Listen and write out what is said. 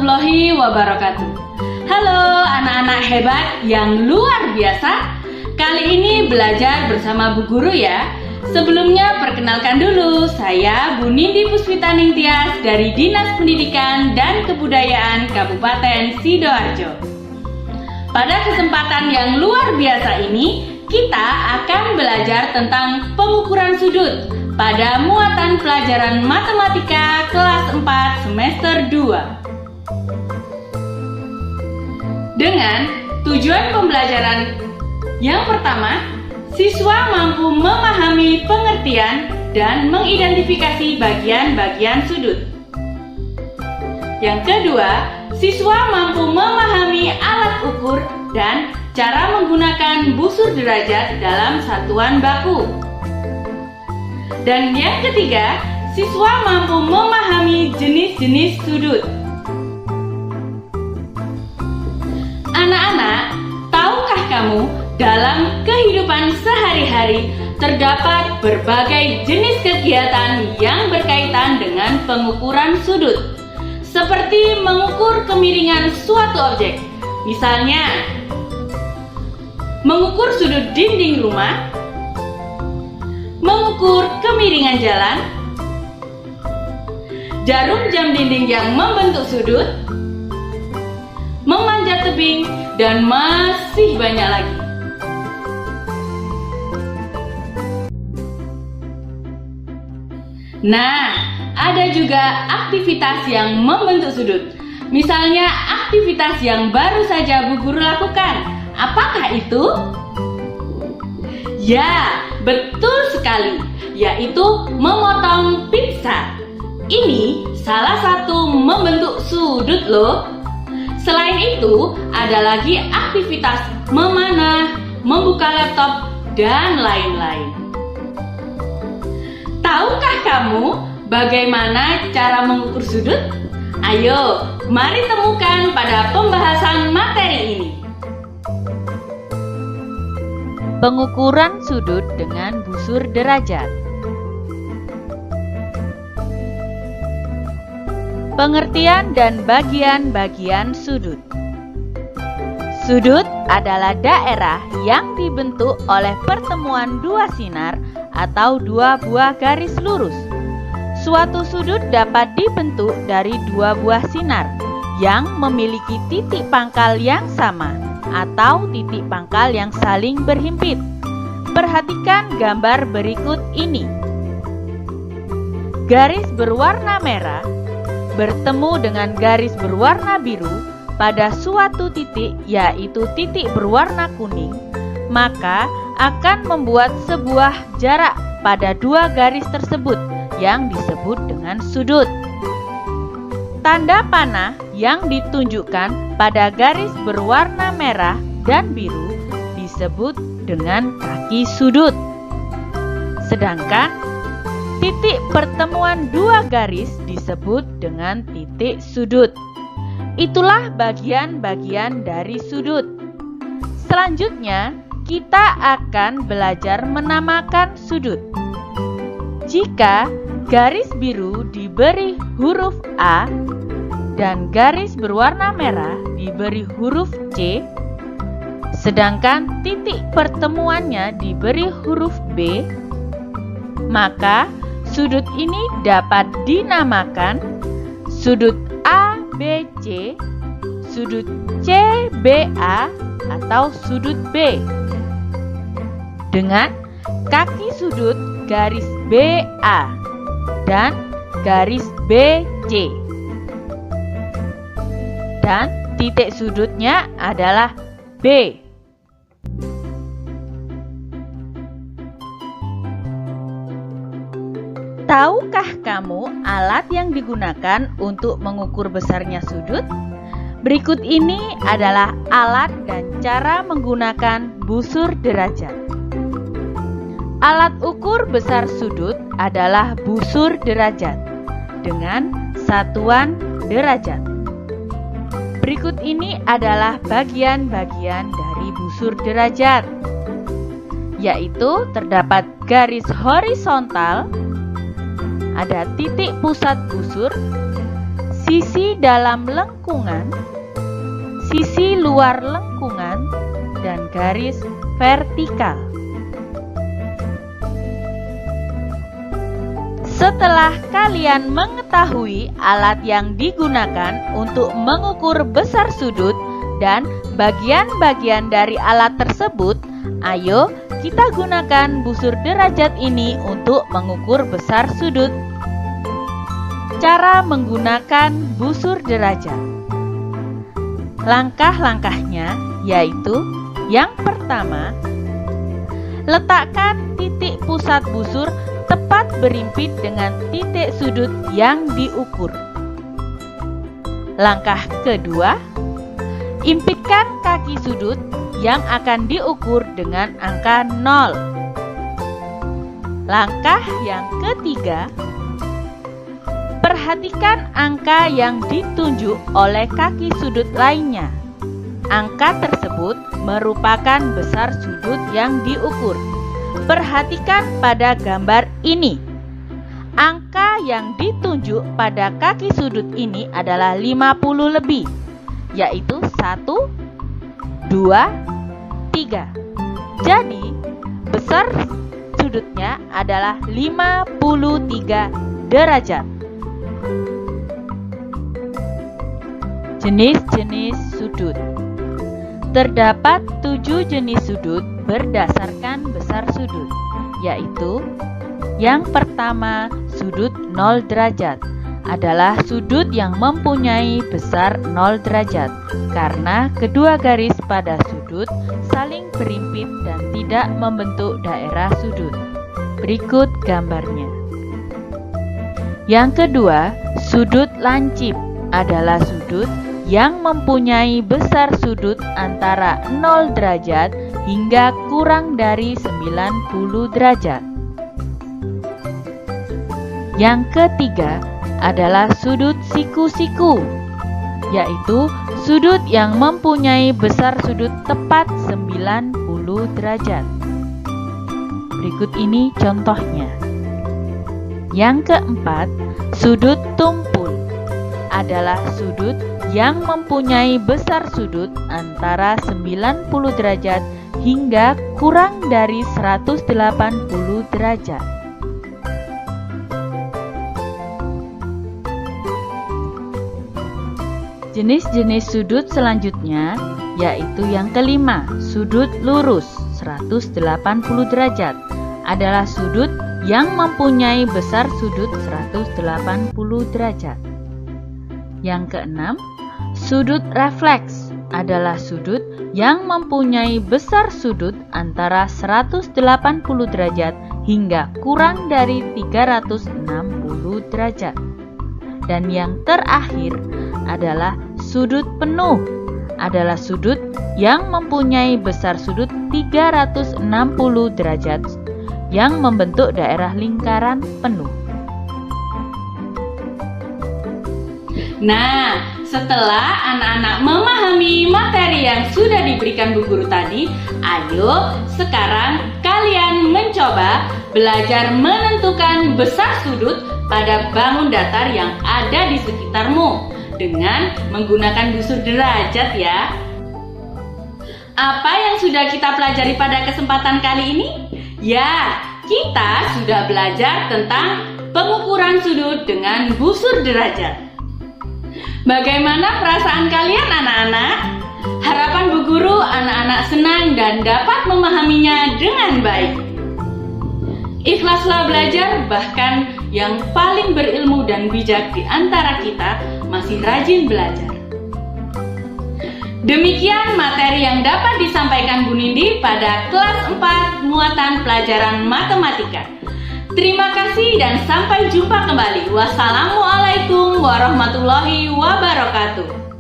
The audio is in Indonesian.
warahmatullahi wabarakatuh. Halo anak-anak hebat yang luar biasa. Kali ini belajar bersama Bu Guru ya. Sebelumnya perkenalkan dulu, saya Bu Nindi Puspita Ningtyas dari Dinas Pendidikan dan Kebudayaan Kabupaten Sidoarjo. Pada kesempatan yang luar biasa ini, kita akan belajar tentang pengukuran sudut pada muatan pelajaran matematika kelas 4 semester 2. Dengan tujuan pembelajaran yang pertama, siswa mampu memahami pengertian dan mengidentifikasi bagian-bagian sudut. Yang kedua, siswa mampu memahami alat ukur dan cara menggunakan busur derajat dalam satuan baku. Dan yang ketiga, siswa mampu memahami jenis-jenis sudut. Anak-anak, tahukah kamu dalam kehidupan sehari-hari terdapat berbagai jenis kegiatan yang berkaitan dengan pengukuran sudut, seperti mengukur kemiringan suatu objek, misalnya mengukur sudut dinding rumah, mengukur kemiringan jalan, jarum jam dinding yang membentuk sudut, memanjat tebing, dan masih banyak lagi. Nah, ada juga aktivitas yang membentuk sudut. Misalnya aktivitas yang baru saja Bu Guru lakukan. Apakah itu? Ya, betul sekali, yaitu memotong pizza. Ini salah satu membentuk sudut loh. Selain itu, ada lagi aktivitas memanah, membuka laptop, dan lain-lain. Tahukah kamu bagaimana cara mengukur sudut? Ayo, mari temukan pada pembahasan materi ini. Pengukuran sudut dengan busur derajat. Pengertian dan bagian-bagian sudut. Sudut adalah daerah yang dibentuk oleh pertemuan dua sinar atau dua buah garis lurus. Suatu sudut dapat dibentuk dari dua buah sinar yang memiliki titik pangkal yang sama atau titik pangkal yang saling berhimpit. Perhatikan gambar berikut ini. Garis berwarna merah bertemu dengan garis berwarna biru pada suatu titik, yaitu titik berwarna kuning, maka akan membuat sebuah jarak pada dua garis tersebut yang disebut dengan sudut. Tanda panah yang ditunjukkan pada garis berwarna merah dan biru disebut dengan kaki sudut. Sedangkan titik pertemuan dua garis disebut dengan titik sudut. Itulah bagian-bagian dari sudut. Selanjutnya, kita akan belajar menamakan sudut. Jika garis biru diberi huruf A dan garis berwarna merah diberi huruf C, sedangkan titik pertemuannya diberi huruf B, maka sudut ini dapat dinamakan sudut ABC, sudut CBA, atau sudut B. Dengan kaki sudut garis BA dan garis BC. Dan titik sudutnya adalah B. Tahukah kamu alat yang digunakan untuk mengukur besarnya sudut? Berikut ini adalah alat dan cara menggunakan busur derajat. Alat ukur besar sudut adalah busur derajat dengan satuan derajat. Berikut ini adalah bagian-bagian dari busur derajat, yaitu terdapat garis horizontal, ada titik pusat busur, sisi dalam lengkungan, sisi luar lengkungan, dan garis vertikal. Setelah kalian mengetahui alat yang digunakan untuk mengukur besar sudut dan bagian-bagian dari alat tersebut, ayo kita gunakan busur derajat ini untuk mengukur besar sudut. Cara menggunakan busur derajat. Langkah-langkahnya yaitu: yang pertama, letakkan titik pusat busur tepat berimpit dengan titik sudut yang diukur. Langkah kedua, impitkan kaki sudut yang akan diukur dengan angka 0. Langkah yang ketiga, perhatikan angka yang ditunjuk oleh kaki sudut lainnya. Angka tersebut merupakan besar sudut yang diukur. Perhatikan pada gambar ini. Angka yang ditunjuk pada kaki sudut ini adalah 50 lebih, yaitu 1, 2, 3. Jadi, besar sudutnya adalah 53 derajat. Jenis-jenis sudut. Terdapat 7 jenis sudut berdasarkan besar sudut, yaitu: yang pertama, sudut 0 derajat adalah sudut yang mempunyai besar 0 derajat karena kedua garis pada sudut saling berimpit dan tidak membentuk daerah sudut. Berikut gambarnya. Yang kedua, sudut lancip adalah sudut yang mempunyai besar sudut antara 0 derajat hingga kurang dari 90 derajat. Yang ketiga adalah sudut siku-siku, yaitu sudut yang mempunyai besar sudut tepat 90 derajat. Berikut ini contohnya. Yang keempat, sudut tumpul adalah sudut yang mempunyai besar sudut antara 90 derajat hingga kurang dari 180 derajat. Jenis-jenis sudut selanjutnya yaitu yang kelima, sudut lurus 180 derajat adalah sudut yang mempunyai besar sudut 180 derajat. Yang keenam, sudut refleks adalah sudut yang mempunyai besar sudut antara 180 derajat hingga kurang dari 360 derajat. Dan yang terakhir adalah sudut penuh adalah sudut yang mempunyai besar sudut 360 derajat yang membentuk daerah lingkaran penuh. Nah, setelah anak-anak memahami materi yang sudah diberikan Bu Guru tadi, ayo sekarang kalian mencoba belajar menentukan besar sudut pada bangun datar yang ada di sekitarmu dengan menggunakan busur derajat ya. Apa yang sudah kita pelajari pada kesempatan kali ini? Ya, kita sudah belajar tentang pengukuran sudut dengan busur derajat. Bagaimana perasaan kalian anak-anak? Harapan Bu Guru anak-anak senang dan dapat memahaminya dengan baik. Ikhlaslah belajar, bahkan yang paling berilmu dan bijak di antara kita masih rajin belajar. Demikian materi yang dapat disampaikan Bu Nindi pada kelas 4 muatan pelajaran matematika. Terima kasih dan sampai jumpa kembali. Wassalamualaikum warahmatullahi wabarakatuh.